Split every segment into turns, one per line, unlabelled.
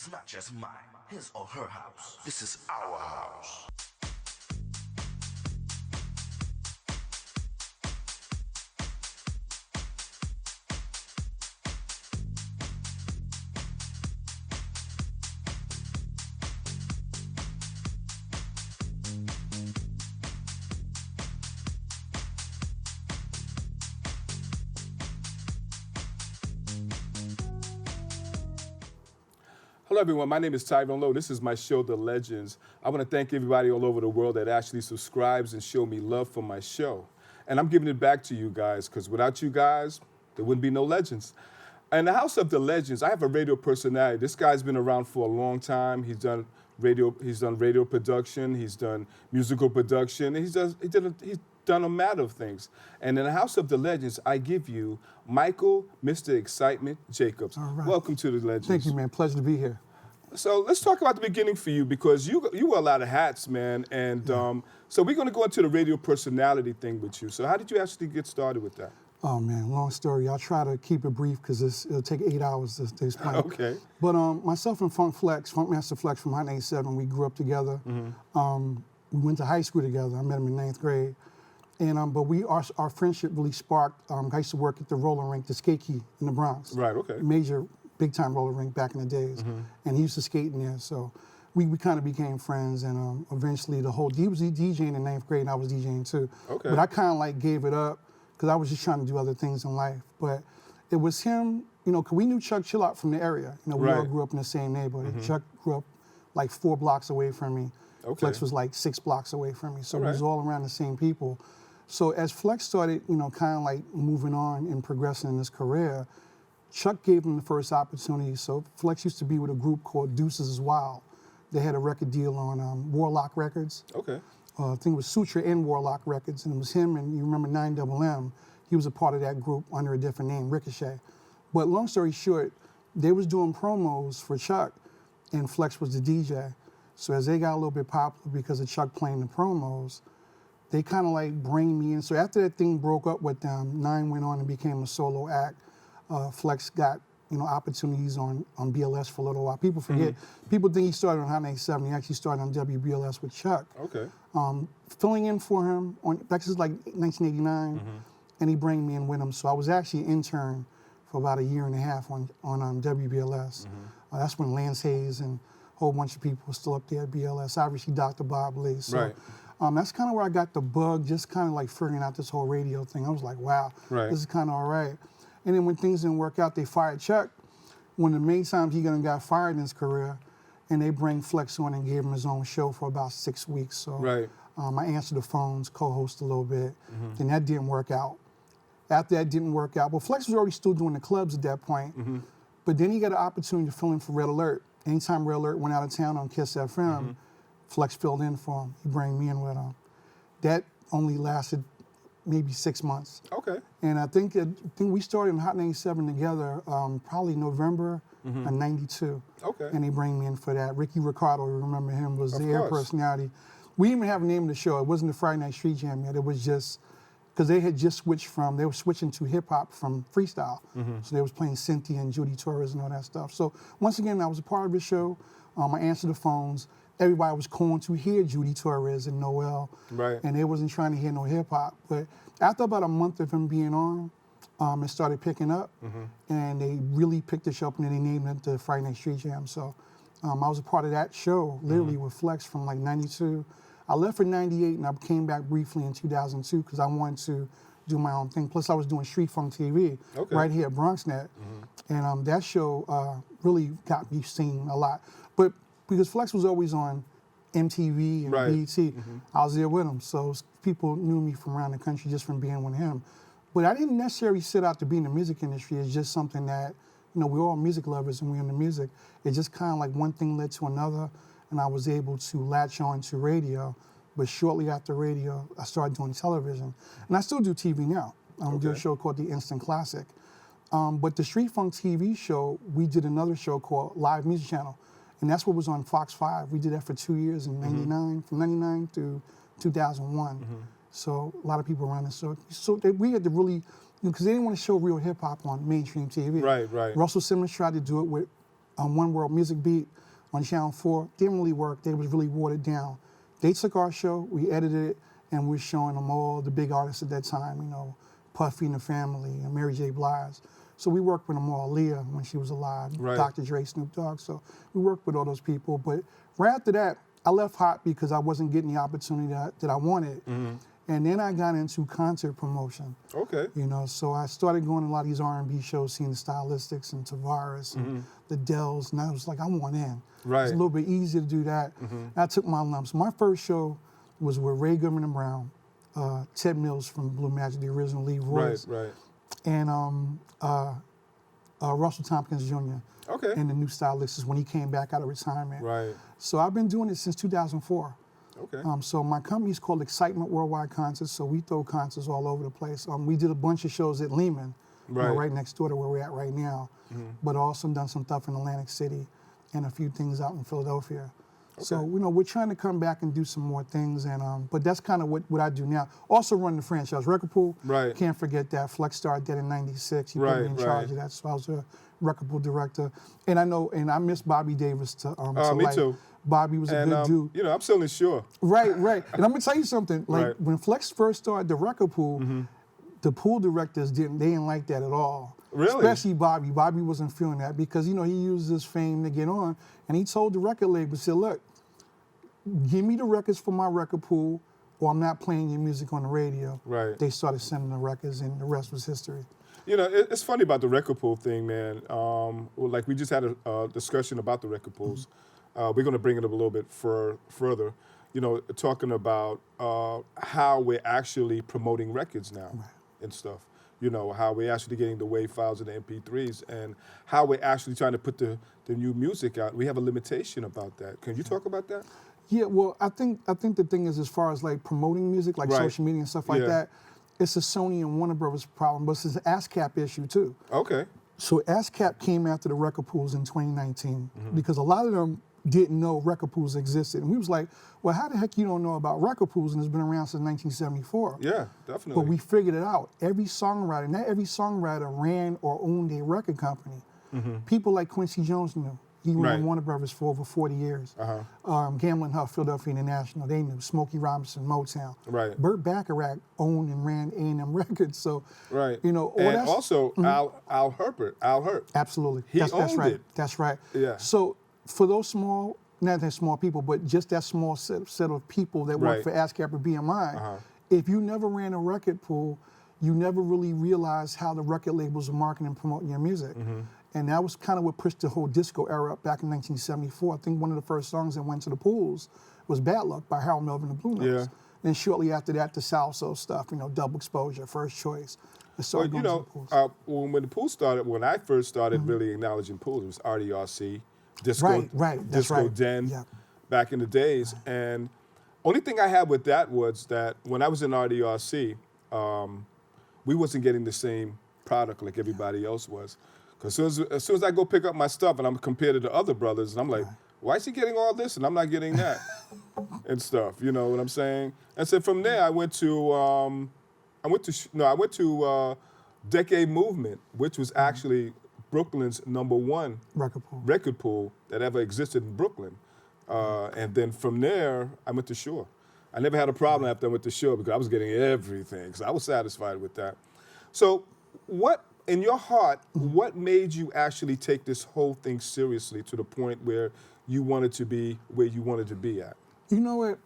It's not just mine, his or her house. This is our house.
Hello, everyone. My name is Tyrone Lowe. This is my show, The Legends. I want to thank everybody all over the world that actually subscribes and show me love for my show. And I'm giving it back to you guys, because without you guys, there wouldn't be no legends. In the House of the Legends, I have a radio personality. This guy's been around for a long time. He's done radio production, he's done musical production, he's done a matter of things. And in the House of the Legends, I give you Michael, Mr. Excitement Jacobs.
All right.
Welcome to the Legends.
Thank you, man. Pleasure to be here.
So let's talk about the beginning for you, because you wear a lot of hats, man. And so we're going to go into the radio personality thing with you. So how did you actually get started with that?
Oh, man, long story. I'll try to keep it brief because it'll take 8 hours to explain.
Okay.
But myself and Funkmaster Flex from Hot 87, we grew up together. We went to high school together. I met him in 9th grade. And but our friendship really sparked. I used to work at the roller rink, the skate key in the Bronx.
Right, okay.
Major, big time roller rink back in the days. And he used to skate in there. So we kind of became friends. And eventually he was DJing in 9th grade and I was DJing too.
Okay.
But I kind of like gave it up because I was just trying to do other things in life. But it was him, because we knew Chuck Chillot from the area. We all grew up in the same neighborhood. Chuck grew up like 4 blocks away from me.
Okay.
Flex was like 6 blocks away from me. So
All
we was
right.
all around the same people. So as Flex started, kind of like moving on and progressing in his career, Chuck gave him the first opportunity. So Flex used to be with a group called Deuces is Wild. They had a record deal on Warlock Records.
Okay.
I think it was Sutra and Warlock Records, and it was him and you remember 9MM. He was a part of that group under a different name, Ricochet. But long story short, they was doing promos for Chuck, and Flex was the DJ. So as they got a little bit popular because of Chuck playing the promos, they kind of like bring me in. So after that thing broke up with them, 9 went on and became a solo act. Flex got opportunities on BLS for a little while. People forget. People think he started on Hot 97. He actually started on WBLS with Chuck.
Okay.
Filling in for him this is like 1989, and he bring me in with him. So I was actually an intern for about a year and a half on WBLS. That's when Lance Hayes and a whole bunch of people were still up there at BLS. Obviously, Dr. Bob Lee. So,
Right.
That's kind of where I got the bug, just kind of like figuring out this whole radio thing. I was like, wow,
Right.
this is kind of all right. And then when things didn't work out, they fired Chuck. One of the main times he got fired in his career, and they bring Flex on and gave him his own show for about 6 weeks. So
Right.
I answered the phones, co-host a little bit, then that didn't work out. After that didn't work out, well, Flex was already still doing the clubs at that point, but then he got an opportunity to fill in for Red Alert. Anytime Red Alert went out of town on Kiss FM, Flex filled in for him. He bring me in with him. That only lasted maybe 6 months.
Okay.
And I think we started in Hot 97 together probably November of 92.
Okay.
And they bring me in for that. Ricky Ricardo, you remember him, was
Of
the air
course.
personality. We didn't even have a name of the show. It wasn't the Friday Night Street Jam yet. It was just, because they had just they were switching to hip hop from freestyle. So they was playing Cynthia and Judy Torres and all that stuff. So once again, I was a part of the show. I answered the phones. Everybody was calling to hear Judy Torres and Noel.
Right.
And they wasn't trying to hear no hip hop. But after about a month of him being on, it started picking up. And they really picked the show up and then they named it the Friday Night Street Jam. So I was a part of that show, literally with Flex from like 92. I left for 98 and I came back briefly in 2002 because I wanted to do my own thing. Plus I was doing Street Funk TV right here at BronxNet. And that show really got me seen a lot. But because Flex was always on MTV and
Right.
BET, I was there with him. So people knew me from around the country just from being with him. But I didn't necessarily set out to be in the music industry. It's just something that, we're all music lovers and we're in the music. It just kind of like one thing led to another, and I was able to latch on to radio. But shortly after radio, I started doing television. And I still do TV now. I do a show called The Instant Classic. But the Street Funk TV show, we did another show called Live Music Channel. And that's what was on Fox 5. We did that for 2 years in 99, from 99 to 2001. So a lot of people around us. So we had to really, because they didn't want to show real hip hop on mainstream TV.
Right, right.
Russell Simmons tried to do it with One World Music Beat on Channel 4. Didn't really work. It was really watered down. They took our show, we edited it, and we're showing them all the big artists at that time, Puffy and the Family and Mary J. Blige. So we worked with them all, Leah when she was alive,
Right.
Dr. Dre, Snoop Dogg. So we worked with all those people. But right after that, I left Hot because I wasn't getting the opportunity that I wanted. And then I got into concert promotion.
Okay.
So I started going to a lot of these R&B shows, seeing the Stylistics and Tavares and the Dells, and I was like, I want in.
Right.
It's a little bit easier to do that. I took my lumps. My first show was with Ray Goodman and Brown, Ted Mills from Blue Magic, the original lead voice,
Right.
and Russell Tompkins Jr.
Okay.
And the new Stylistics when he came back out of retirement.
Right.
So I've been doing it since 2004.
Okay.
So my company's called Excitement Worldwide Concerts, so we throw concerts all over the place. We did a bunch of shows at Lehman,
Right.
right next door to where we're at right now, but also done some stuff in Atlantic City and a few things out in Philadelphia. So, we're trying to come back and do some more things, and but that's kind of what I do now. Also run the franchise record pool.
Right.
Can't forget that. Flex started that in '96. He put me in charge of that, so I was a record pool director. And I miss Bobby Davis to
Me
life.
too.
Bobby was a good dude.
I'm still sure.
Right. And I'm gonna tell you something. Like
Right.
when Flex first started the record pool, the pool directors didn't like that at all.
Really?
Especially Bobby. Bobby wasn't feeling that because he used his fame to get on, and he told the record label, said, "Look, give me the records for my record pool, or I'm not playing your music on the radio."
Right.
They started sending the records, and the rest was history.
It's funny about the record pool thing, man. Like we just had a discussion about the record pools. We're going to bring it up a little bit further. Talking about how we're actually promoting records now and stuff. How we're actually getting the WAV files and the MP3s, and how we're actually trying to put the new music out. We have a limitation about that. Can you talk about that?
Yeah, well, I think the thing is, as far as like promoting music, like
Right.
social media and stuff like
Yeah.
that, it's a Sony and Warner Brothers problem, but it's an ASCAP issue too.
Okay.
So ASCAP came after the record pools in 2019 because a lot of them didn't know record pools existed. And we was like, well, how the heck you don't know about record pools and it's been around since 1974?
Yeah, definitely.
But we figured it out. Every songwriter, not every songwriter ran or owned a record company. People like Quincy Jones knew. He ran
Right.
Warner Brothers for over 40 years. Gamblin' Huff, Philadelphia International, they knew. Smokey Robinson, Motown.
Right.
Burt Bacharach owned and ran A&M Records. So,
Right.
all
and
that's...
also Al Hurt.
Absolutely.
He
that's
owned
right.
it.
That's right.
Yeah.
So for those small, not that small people, but just that small set of people that work
Right.
for ASCAP or BMI, if you never ran a record pool, you never really realized how the record labels are marketing and promoting your music. And that was kind of what pushed the whole disco era up back in 1974. I think one of the first songs that went to the pools was Bad Luck by Harold Melvin and the Blue Notes.
Yeah.
Then shortly after that, the Salso stuff, Double Exposure, First Choice. It started
Well,
going to the pools.
when the pool started, when I first started really acknowledging pools, it was RDRC, Disco,
Right, that's
Disco
right.
Den,
Yeah.
back in the days. And only thing I had with that was that when I was in RDRC, we wasn't getting the same product like everybody else was. Because as soon as I go pick up my stuff and I'm compared to the other brothers, and I'm like, why is he getting all this and I'm not getting that and stuff? You know what I'm saying? And so from there, I went to Decade Movement, which was actually Brooklyn's #1 record pool that ever existed in Brooklyn. And then from there, I went to Shore. I never had a problem after I went to Shore because I was getting everything. So I was satisfied with that. So what, in your heart, what made you actually take this whole thing seriously to the point where you wanted to be where you wanted to be at?
You know what?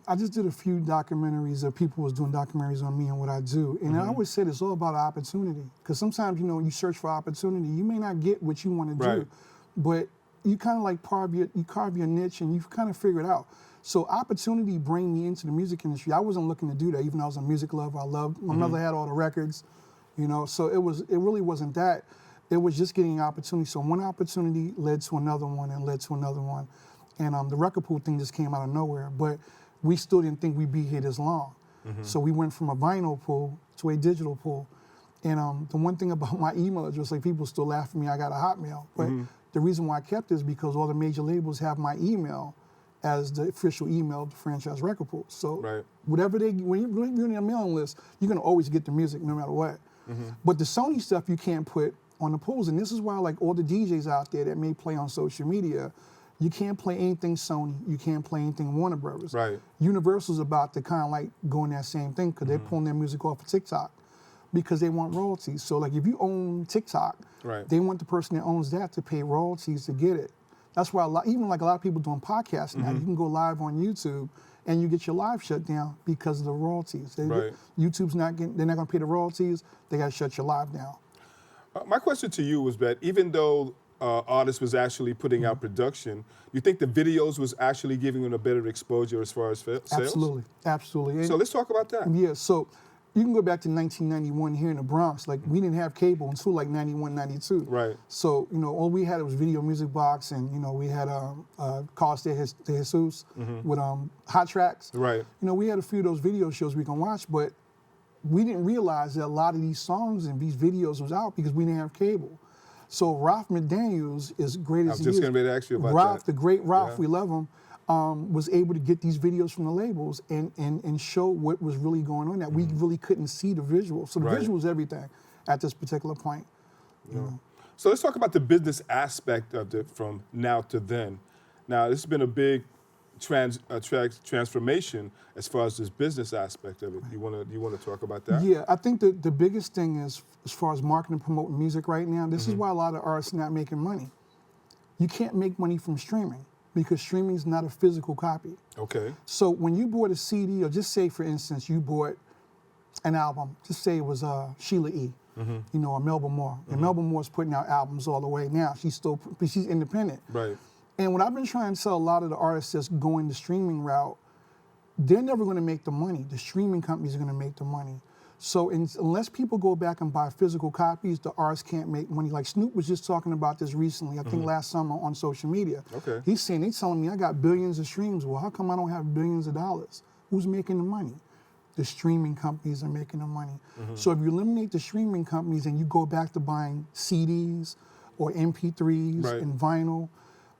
I just did a few documentaries of people was doing documentaries on me and what I do. And I always said it's all about opportunity. Because sometimes, when you search for opportunity, you may not get what you want to
Right.
do. But you kind of like carve your niche and you kind of figure it out. So opportunity bring me into the music industry. I wasn't looking to do that, even though I was a music lover. My mother had all the records, so it really wasn't that. It was just getting an opportunity. So one opportunity led to another one and led to another one. And the record pool thing just came out of nowhere, but we still didn't think we'd be here this long. So we went from a vinyl pool to a digital pool. And the one thing about my email address, like people still laugh at me, I got a Hotmail. But the reason why I kept it is because all the major labels have my email as the official email of the franchise record pool. So whatever when you're on their mailing list, you're gonna always get the music no matter what. But the Sony stuff you can't put on the pools. And this is why, like, all the DJs out there that may play on social media, you can't play anything Sony, you can't play anything Warner Brothers.
Right.
Universal's about to kind of like go in that same thing because they're pulling their music off of TikTok because they want royalties. So like if you own TikTok,
Right.
they want the person that owns that to pay royalties to get it. That's why even like a lot of people doing podcasts now, you can go live on YouTube and you get your live shut down because of the royalties.
Right.
YouTube's not getting, they're not gonna pay the royalties, they gotta shut your live down.
My question to you was that even though artist was actually putting out production, you think the videos was actually giving them a better exposure as far as sales?
Absolutely, absolutely.
So let's talk about that.
Yeah, so you can go back to 1991 here in the Bronx. Like, we didn't have cable until like 91, 92.
Right.
So, you know, all we had was Video Music Box, and, you know, we had Carlos de Jesus with Hot Tracks.
Right.
You know, we had a few of those video shows we can watch, but we didn't realize that a lot of these songs and these videos was out because we didn't have cable. So Ralph McDaniels, as great as he is,
just going to ask you about
Ralph,
that.
the great Ralph,
Yeah.
we love him, was able to get these videos from the labels and show what was really going on, that we really couldn't see the visuals. So the
Right.
visuals everything at this particular point. You know.
So let's talk about the business aspect of it from now to then. Now, this has been a big transformation as far as this business aspect of it. You want to talk about that?
Yeah, I think the biggest thing is, as far as marketing and promoting music right now, this is why a lot of artists are not making money. You can't make money from streaming because streaming is not a physical copy.
Okay.
So when you bought a CD, or just say, for instance, you bought an album, just say it was Sheila E., you know, or Melba Moore. And Melba Moore's putting out albums all the way now. She's independent.
Right.
And what I've been trying to tell a lot of the artists that's going the streaming route, they're never going to make the money. The streaming companies are going to make the money. So unless people go back and buy physical copies, the artists can't make money. Like Snoop was just talking about this recently, I think last summer on social media.
Okay.
He's saying, they telling me I got billions of streams. Well, how come I don't have billions of dollars? Who's making the money? The streaming companies are making the money. So if you eliminate the streaming companies and you go back to buying CDs or MP3s
Right.
and vinyl,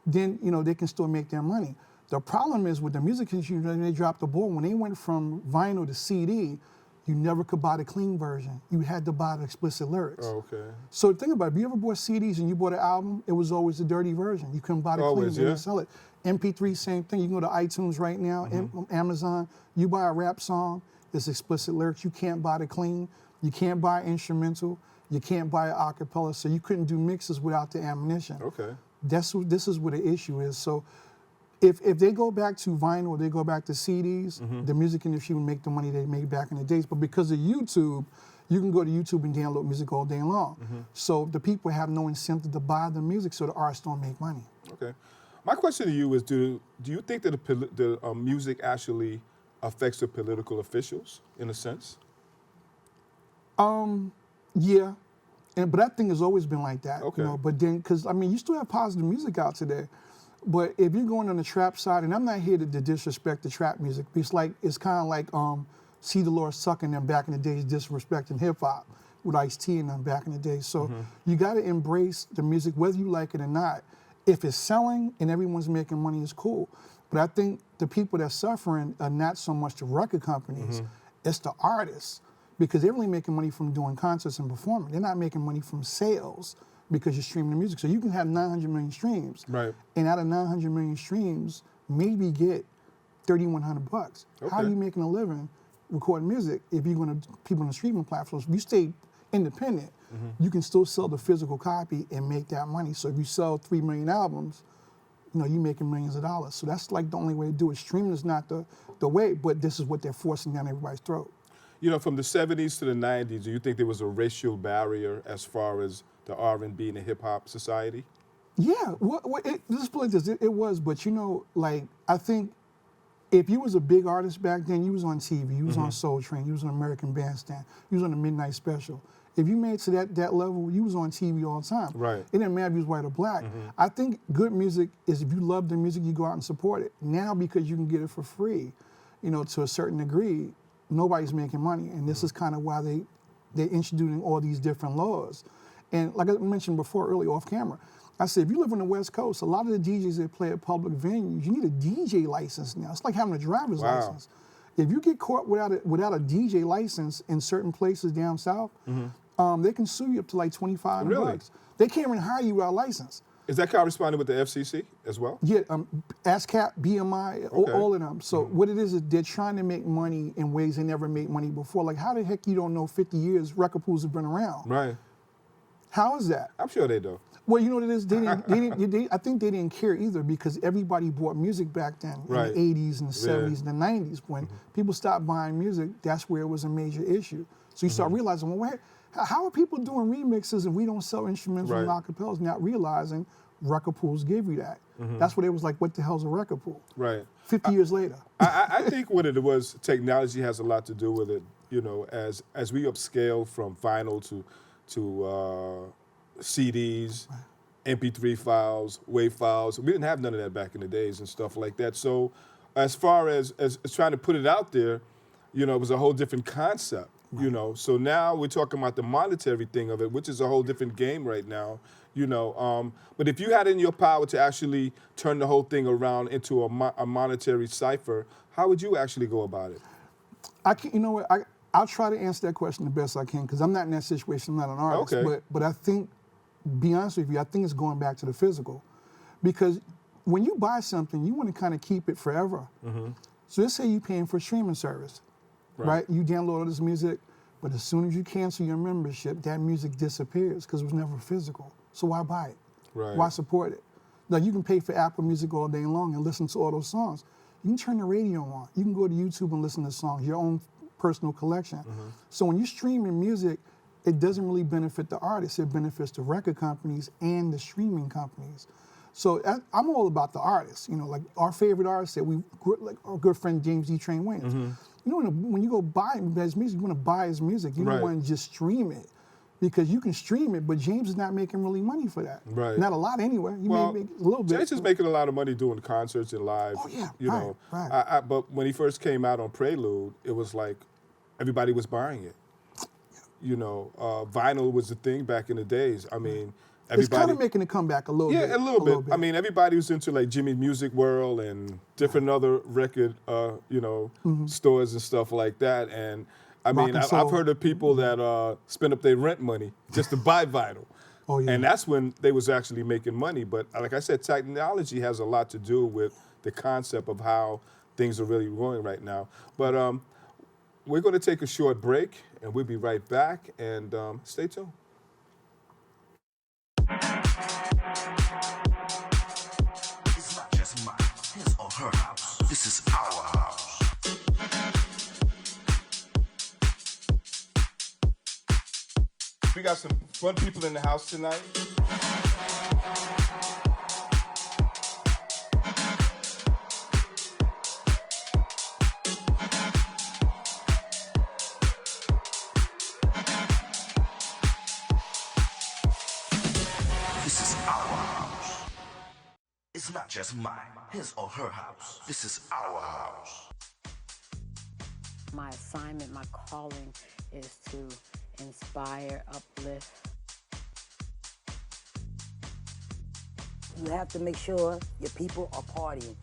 then, you know, they can still make their money. The problem is with the music industry, when they dropped the ball, when they went from vinyl to CD, you never could buy the clean version. You had to buy the explicit lyrics.
Oh, okay.
So think about it. If you ever bought CDs and you bought an album, it was always the dirty version. You couldn't buy the
Always,
clean, they
yeah.
didn't sell it. MP3, same thing. You can go to iTunes right now, Amazon. You buy a rap song, there's explicit lyrics. You can't buy the clean. You can't buy instrumental. You can't buy an acapella. So you couldn't do mixes without the ammunition.
Okay.
This is what the issue is. So if they go back to vinyl or they go back to CDs, the music industry will make the money they made back in the days. But because of YouTube, you can go to YouTube and download music all day long. So the people have no incentive to buy the music, so the artists don't make money.
Okay. My question to you is, do you think that the music actually affects the political officials in a sense?
Yeah, but that thing has always been like that.
Okay.
You know, but then, because I mean, you still have positive music out today. But if you're going on the trap side, and I'm not here to disrespect the trap music, it's kind of like See the Lord Sucking them back in the days, disrespecting hip hop with Ice-T and them back in the day. So you got to embrace the music, whether you like it or not. If it's selling and everyone's making money, it's cool. But I think the people that's suffering are not so much the record companies, it's the artists, because they're really making money from doing concerts and performing. They're not making money from sales because you're streaming the music. So you can have 900 million streams,
Right.
and out of 900 million streams, maybe get $3,100. How are
Okay.
you making a living recording music if you're going to people on the streaming platforms? If you stay independent, you can still sell the physical copy and make that money. So if you sell 3 million albums, you know, you're making millions of dollars. So that's like the only way to do it. Streaming is not the way, but this is what they're forcing down everybody's throat.
You know, from the 70s to the 90s, do you think there was a racial barrier as far as the R&B and the hip hop society?
Yeah, let's put it this, it was, but you know, like, I think if you was a big artist back then, you was on TV, you was on Soul Train, you was on American Bandstand, you was on the Midnight Special. If you made it to that level, you was on TV all the time.
Right.
It didn't matter if you was white or black. I think good music is, if you love the music, you go out and support it. Now, because you can get it for free, you know, to a certain degree, nobody's making money. And this is kind of why they're introducing all these different laws. And like I mentioned before earlier off camera, I said, if you live on the West Coast, a lot of the DJs that play at public venues, you need a DJ license now. It's like having a driver's license. If you get caught without a DJ license in certain places down south, They can sue you up to like 25
Really?
bucks. They can't even hire you without a license.
Is that corresponding with the FCC as well?
Yeah, ASCAP, BMI,
Okay.
all of them. So what it is they're trying to make money in ways they never made money before. Like, how the heck you don't know 50 years record pools have been around?
Right.
How is that?
I'm sure they do.
Well, you know what it is? I think they didn't care either because everybody bought music back then
Right.
in the 80s and the
Yeah.
70s and the 90s. When people stopped buying music, that's where it was a major issue. So you start realizing, well, how are people doing remixes and we don't sell instruments
Right.
and acapellas? Not realizing record pools give you that. That's what it was like, what the hell's a record pool?
Right.
50 years later.
I think what it was, technology has a lot to do with it. You know, as we upscale from vinyl to CDs, MP3 files, WAV files. We didn't have none of that back in the days and stuff like that. So as far as trying to put it out there, you know, it was a whole different concept, you know. So now we're talking about the monetary thing of it, which is a whole different game right now, you know. But if you had it in your power to actually turn the whole thing around into a monetary cipher, how would you actually go about it?
I can, you know what? I'll try to answer that question the best I can because I'm not in that situation. I'm not an artist.
Okay.
But I think, be honest with you, I think it's going back to the physical, because when you buy something, you want to kind of keep it forever. So let's say you're paying for a streaming service, right? You download all this music, but as soon as you cancel your membership, that music disappears because it was never physical. So why buy it?
Right.
Why support it? Now you can pay for Apple Music all day long and listen to all those songs. You can turn the radio on. You can go to YouTube and listen to songs, your own personal collection. So when you're streaming music, it doesn't really benefit the artists. It benefits the record companies and the streaming companies. So I'm all about the artists. You know, like our favorite artists that like our good friend James D. Train Wayans. You know, when you go buy his music, you want to buy his music. You don't
Right.
want to just stream it, because you can stream it, but James is not making really money for that.
Right.
Not a lot anyway. You
Well,
may make a little bit.
James is making a lot of money doing concerts and live.
Oh, yeah,
you
right,
know.
right.
But when he first came out on Prelude, it was like everybody was buying it. You know, vinyl was the thing back in the days. I mean,
It's
everybody.
kind of making a comeback a little bit.
Yeah, a little bit. I mean, everybody was into like Jimmy Music World and different other record, you know, stores and stuff like that. And I
Rock
mean,
and
I've
soul.
heard of people that spend up their rent money just to buy vinyl.
Oh, yeah.
And that's when they was actually making money. But like I said, technology has a lot to do with the concept of how things are really going right now. But we're going to take a short break, and we'll be right back. And stay tuned.
It's not just mine, his or her house. This is our house.
We got some fun people in the house tonight.
This is our house. It's not just mine, his or her house. This is our house.
My assignment, my calling is to inspire, uplift.
You have to make sure your people are partying.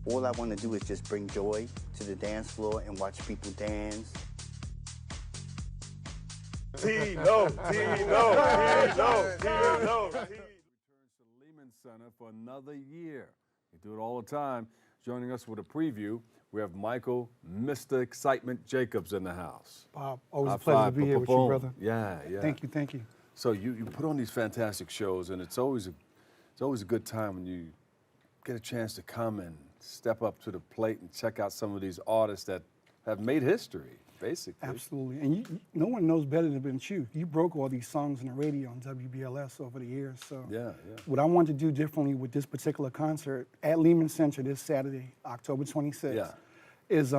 All I want to do is just bring joy to the dance floor and watch people dance.
Tino. Returns to Lehman Center for another year. We do it all the time. Joining us with a preview, we have Michael, Mr. Excitement Jacobs in the house.
Bob, always
High
a pleasure to
five,
be here with you,
boom.
brother.
Yeah.
Thank you.
So you put on these fantastic shows, and it's always a good time when you get a chance to come and step up to the plate and check out some of these artists that have made history, basically.
Absolutely. And no one knows better than you. You broke all these songs on the radio on WBLS over the years. So
Yeah.
what I want to do differently with this particular concert at Lehman Center this Saturday, October 26th,
Yeah.
is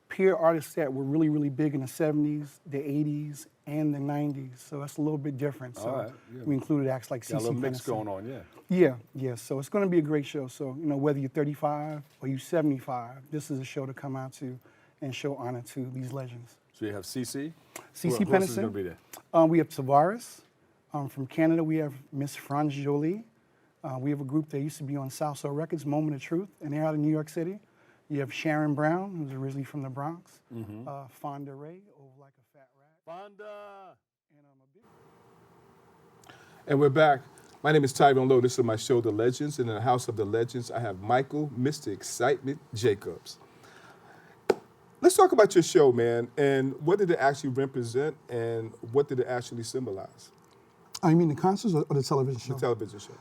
peer artists that were really, really big in the 70s, the 80s, and the 90s. So that's a little bit different. So
All right, yeah.
we included acts like
Got a
CeCe
little mix
Peniston.
going on, yeah.
Yeah. So it's going to be a great show. So, whether you're 35 or you're 75, this is a show to come out to and show honor to these legends.
So you have CeCe?
CeCe
Who else is
Peniston.
going to be there?
We have Tavares. From Canada, we have Miss Franz Jolie. We have a group that used to be on South Soul Records, Moment of Truth, and they're out in New York City. You have Sharon Brown, who's originally from the Bronx. Fonda Ray, over like a fat
Fonda.
And a big
And we're back. My name is Tyrone Lowe. This is my show, The Legends. And in the House of the Legends, I have Michael, Mr. Excitement Jacobs. Let's talk about your show, man, and what did it actually represent and what did it actually symbolize?
I mean, the concerts or the television show?
The television show.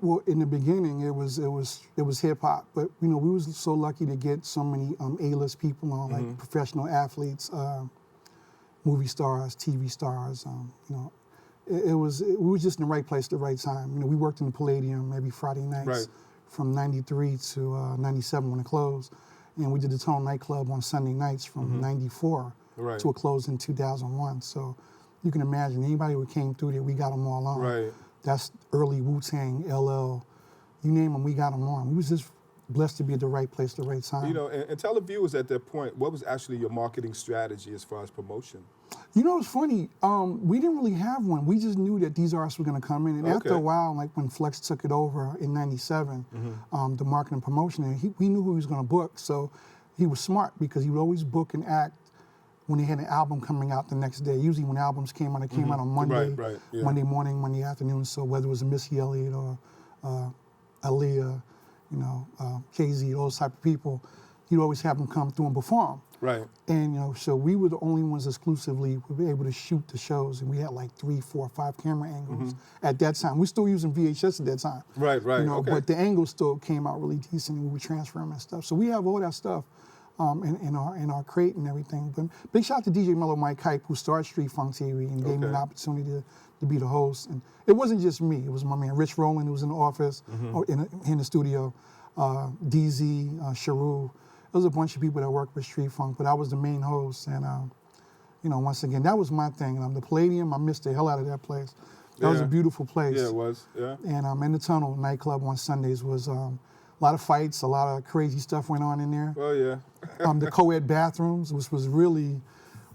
Well, in the beginning, it was hip hop, but we was so lucky to get so many A-list people on, like professional athletes, movie stars, TV stars. We were just in the right place at the right time. We worked in the Palladium every Friday nights from '93 to '97 when it closed, and we did the Tunnel nightclub on Sunday nights from '94 to a close in 2001. So you can imagine anybody who came through there, we got them all on.
Right.
That's early Wu-Tang, LL, you name them, we got them on. We was just blessed to be at the right place at the right time.
And tell the viewers at that point, what was actually your marketing strategy as far as promotion?
It's funny. We didn't really have one. We just knew that these artists were going to come in. And after a while, like when Flex took it over in '97, the marketing and promotion, and we knew who he was going to book. So he was smart because he would always book an act when they had an album coming out the next day. Usually when albums came out, it came out on Monday, Monday morning, Monday afternoon. So whether it was a Missy Elliott or Aaliyah, KZ, those type of people, he'd always have them come through and perform.
Right.
And so we were the only ones exclusively who were able to shoot the shows, and we had like 3, 4, 5 camera angles at that time. We're still using VHS at that time.
Right.
But the angles still came out really decent, and we would transfer them and stuff. So we have all that stuff in our crate and everything. But big shout out to DJ Mellow Mike Hype, who started Street Funk TV and gave me an opportunity to be the host. And it wasn't just me; it was my man Rich Rowland, who was in the office or in the studio, DZ, Sharu. There was a bunch of people that worked with Street Funk, but I was the main host. And, once again, that was my thing. And the Palladium, I missed the hell out of that place. That was a beautiful place.
Yeah, it was, yeah.
And in the Tunnel nightclub on Sundays was a lot of fights, a lot of crazy stuff went on in there.
Oh, yeah.
The co-ed bathrooms, which was really,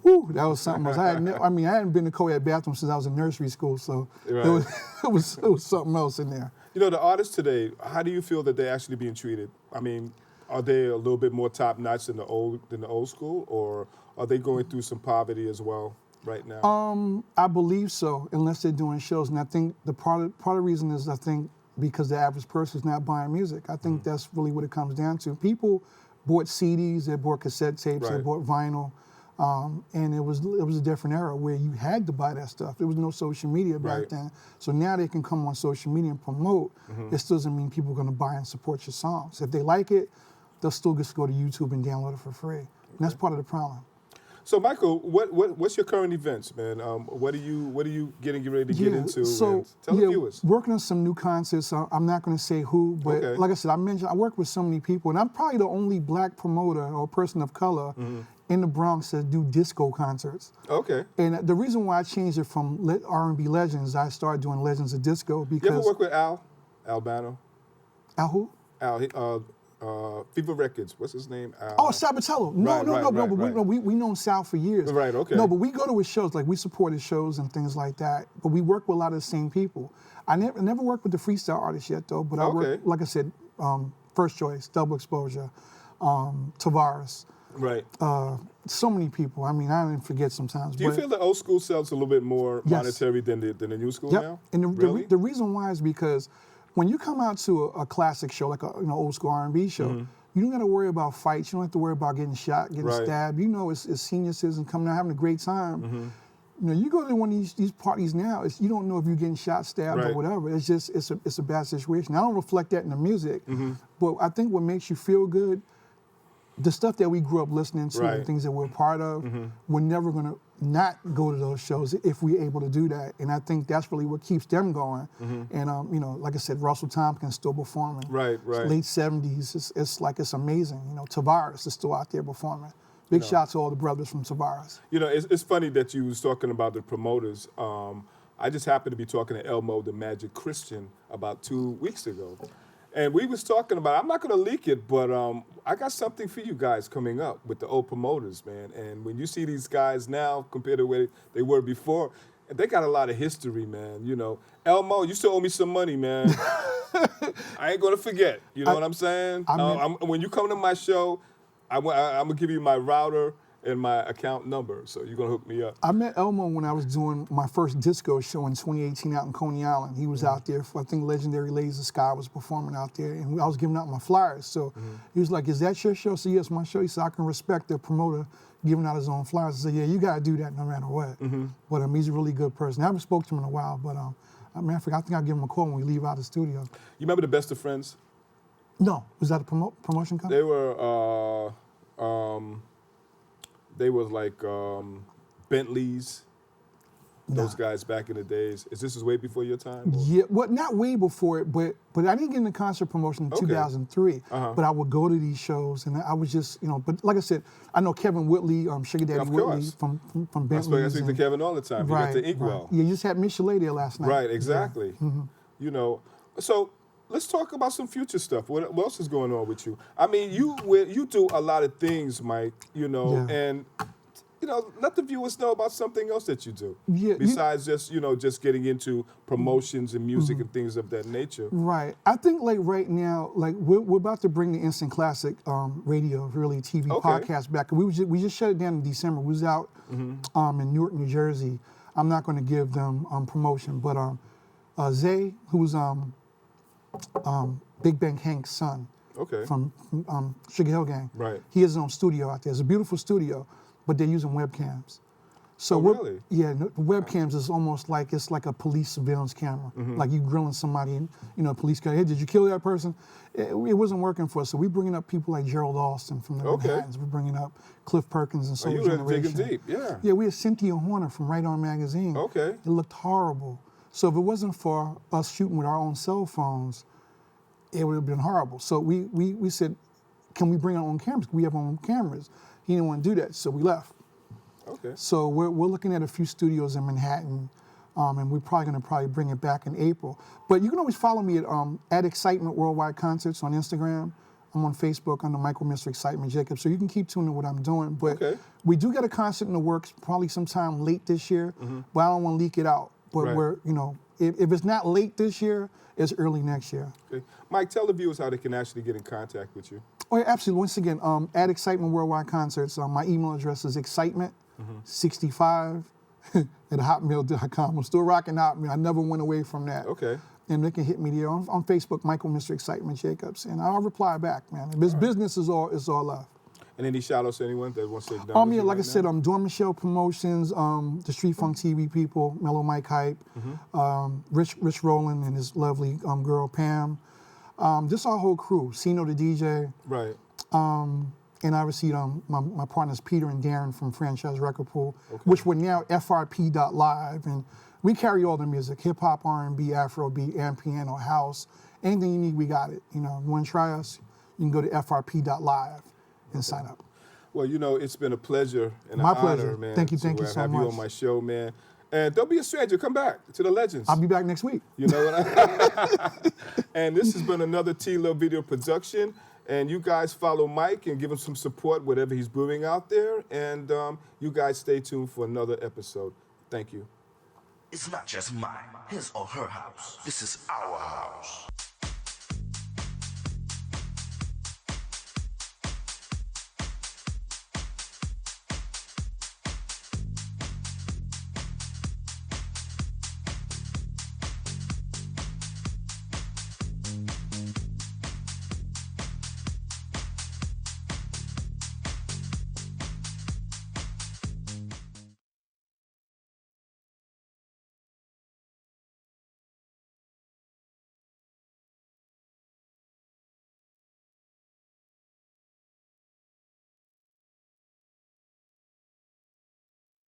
that was something else. I hadn't been to co-ed bathrooms since I was in nursery school, so it was something else in there.
The artists today, how do you feel that they're actually being treated? I mean, are they a little bit more top-notch than the old school, or are they going through some poverty as well right now?
I believe so, unless they're doing shows. And I think the part of the reason is, I think, because the average person is not buying music. I think that's really what it comes down to. People bought CDs, they bought cassette tapes, they bought vinyl, and it was a different era where you had to buy that stuff. There was no social media back then. So now they can come on social media and promote. It still doesn't mean people are going to buy and support your songs. If they like it, they'll still just go to YouTube and download it for free. And that's part of the problem.
So, Michael, what's your current events, man? What are you getting ready to get into?
So,
tell the viewers.
Working on some new concerts. I'm not going to say who, but like I said, I work with so many people, and I'm probably the only black promoter or person of color in the Bronx that do disco concerts.
Okay.
And the reason why I changed it from R&B Legends, I started doing Legends of Disco because.
You ever work with Al Albano?
Al who?
Al. Fever Records. What's his name?
Sabatello. No. We known Sal for years.
Right. Okay.
No, but we go to his shows. Like we support his shows and things like that. But we work with a lot of the same people. I never worked with the freestyle artists yet, though. But I work, like I said, First Choice, Double Exposure, Tavares.
Right.
So many people. I mean, I didn't forget sometimes.
Do you feel the old school sells a little bit more monetary than the new school now?
And
really?
the reason why is because when you come out to a classic show, like a old school R&B show, you don't got to worry about fights. You don't have to worry about getting shot, getting stabbed. It's senior citizens coming out having a great time. You go to one of these parties now, you don't know if you're getting shot, stabbed, or whatever. It's just it's a bad situation. I don't reflect that in the music, but I think what makes you feel good, the stuff that we grew up listening to, the things that we're a part of, we're never going to not go to those shows if we're able to do that. And I think that's really what keeps them going. And, like I said, Russell Tompkins still performing.
Right.
Late 70s, it's amazing. Tavares is still out there performing. Big shout out to all the brothers from Tavares.
It's funny that you was talking about the promoters. I just happened to be talking to Elmo, the Magic Christian, about 2 weeks ago. And we was talking about, I'm not going to leak it, but I got something for you guys coming up with the old promoters, man. And when you see these guys now compared to where they were before, they got a lot of history, man. Elmo, you still owe me some money, man. I ain't going to forget. You know what I'm saying? When you come to my show, I'm going to give you my router and my account number. So you're gonna hook me up.
I met Elmo when I was doing my first disco show in 2018 out in Coney Island. He was out there for, I think, Legendary Ladies of Sky was performing out there, and I was giving out my flyers. So he was like, "Is that your show?" I said, "Yes, my show." He said, "I can respect the promoter giving out his own flyers." I said, "Yeah, you gotta do that no matter what." But he's a really good person. I haven't spoken to him in a while, but I think I'll give him a call when we leave out the studio.
You remember the Best of Friends?
No, was that a promotion company?
They were like Bentleys. Those
Nah.
guys back in the days. Is this way before your time? Or?
Yeah, well, not way before it, but I didn't get into concert promotion in 2003. But I would go to these shows, and I was just, But like I said, I know Kevin Whitley, Sugar Daddy
Of
Whitley
course.
from
I
Bentley's.
speak to Kevin all the time. You got the Inkwell.
Yeah, you just had Miss Chalet there last night.
Right, exactly. You know, so let's talk about some future stuff. What else is going on with you? I mean, you do a lot of things, Mike. And let the viewers know about something else that you do.
Yeah,
Besides just getting into promotions and music and things of that nature.
Right. I think like right now, like we're about to bring the Instant Classic radio, really TV podcast back. We just shut it down in December. We was out in Newark, New Jersey. I'm not going to give them promotion, but Zay, who's Big Bang Hank's son, from Sugar Hill Gang.
Right.
He has his own studio out there. It's a beautiful studio, but they're using webcams. So
really?
Yeah, the webcams is almost like it's like a police surveillance camera. Like you grilling somebody, and police guy, "Hey, did you kill that person?" It wasn't working for us. So we're bringing up people like Gerald Austin from the Manhattans. We're bringing up Cliff Perkins and Soul Generation.
Digging deep, yeah.
Yeah, we had Cynthia Horner from Right On Magazine.
Okay.
It looked horrible. So if it wasn't for us shooting with our own cell phones, it would have been horrible. So we said, "Can we bring our own cameras? We have our own cameras." He didn't want to do that, so we left.
Okay.
So we're looking at a few studios in Manhattan, and we're probably going to bring it back in April. But you can always follow me at Excitement Worldwide Concerts on Instagram. I'm on Facebook under Michael Mr. Excitement Jacob, so you can keep tuning to what I'm doing. But we do get a concert in the works probably sometime late this year, but I don't want to leak it out. But we're, if it's not late this year, it's early next year.
Okay. Mike, tell the viewers how they can actually get in contact with you.
Oh, yeah, absolutely. Once again, at Excitement Worldwide Concerts, my email address is excitement65 at hotmail.com. I'm still rocking Hotmail. I never went away from that.
Okay.
And they can hit me there on Facebook, Michael Mr. Excitement Jacobs, and I'll reply back, man. If it's business is all love.
And any shout outs to anyone that wants to say
Yeah, like I said, Dawn Michelle Promotions, the Street Funk TV people, Mellow Mike Hype, Rich Rowland and his lovely girl Pam, just our whole crew, Sino the DJ.
Right.
And obviously my partners Peter and Darren from Franchise Record Pool, which we're now FRP.live, and we carry all the music, hip hop, R&B, Afrobeat, and piano, house, anything you need, we got it. You want to try us? You can go to FRP.live and sign up.
Well, it's been a pleasure and
My
an
pleasure.
honor, man.
Thank you so
have
much.
you on my show, man. And don't be a stranger. Come back to the Legends.
I'll be back next week.
You know what And this has been another T-Love video production. And you guys follow Mike and give him some support, whatever he's brewing out there. And you guys stay tuned for another episode. Thank you.
It's not just mine, his or her house. This is our house.